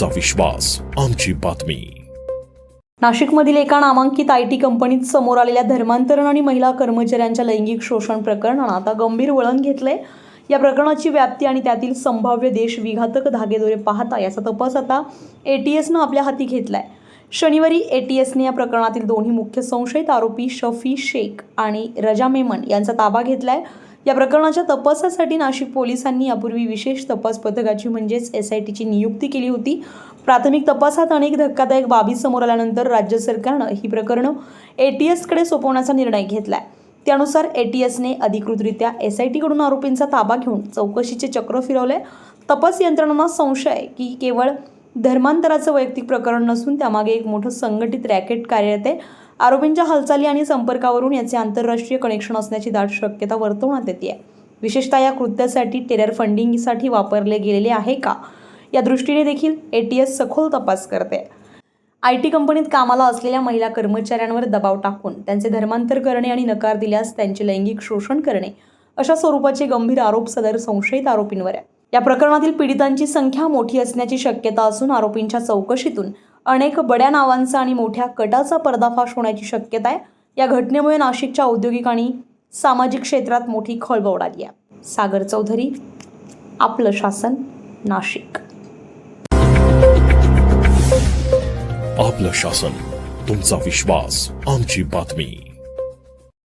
तुमचा विश्वास, आमची बातमी. नाशिकमधील एका नामांकित IT कंपनीत समोर आलेल्या धर्मांतरण आणि महिला कर्मचाऱ्यांच्या लैंगिक शोषण प्रकरणानं आता गंभीर वळण घेतलंय. या प्रकरणाची व्याप्ती आणि त्यातील संभाव्य देशविघातक धागेदोरे पाहता याचा तपास आता ATSनं आपल्या हाती घेतलाय. शनिवारी ATSने या प्रकरणातील दोन्ही मुख्य संशयित आरोपी शफी शेख आणि रजा मेमन यांचा ताबा घेतलाय. या प्रकरणाच्या तपासासाठी नाशिक पोलिसांनी यापूर्वी विशेष तपास पथकाची म्हणजेच SITची नियुक्ती केली होती. प्राथमिक तपासात अनेक धक्कादायक बाबी समोर आल्यानंतर राज्य सरकारनं ही प्रकरणं ATSकडे सोपवण्याचा निर्णय घेतलाय. त्यानुसार ATSने अधिकृतरित्या SITकडून आरोपींचा ताबा घेऊन चौकशीचे चक्र फिरवले. तपास यंत्रणांना संशय आहे की केवळ धर्मांतराचं वैयक्तिक प्रकरण नसून त्यामागे एक मोठं संघटित रॅकेट कार्यरत आहे. आरोपींच्या हालचाली आणि संपर्कावरून याचे आंतरराष्ट्रीय कनेक्शन असण्याची दाट शक्यता वर्तवण्यात येते. विशेषतः या कृत्यासाठी टेरर फंडिंगसाठी वापरले गेलेले आहे का या दृष्टीने देखील ATS सखोल तपास करते. IT कंपनीत कामाला असलेल्या महिला कर्मचाऱ्यांवर दबाव टाकून त्यांचे धर्मांतर करणे आणि नकार दिल्यास त्यांचे लैंगिक शोषण करणे अशा स्वरूपाचे गंभीर आरोप सदर संशयित आरोपींवर आहे. या प्रकरणातील पीडितांची संख्या मोठी असण्याची शक्यता असून आरोपींच्या चौकशीतून अनेक बड्या नावांचा आणि मोठ्या कटाचा पर्दाफाश होण्याची शक्यता आहे. या घटनेमुळे नाशिकच्या औद्योगिक आणि सामाजिक क्षेत्रात मोठी खळबळ उडाली आहे. सागर चौधरी, आपलं शासन, नाशिक. आपलं शासन, तुमचा विश्वास, आमची बातमी.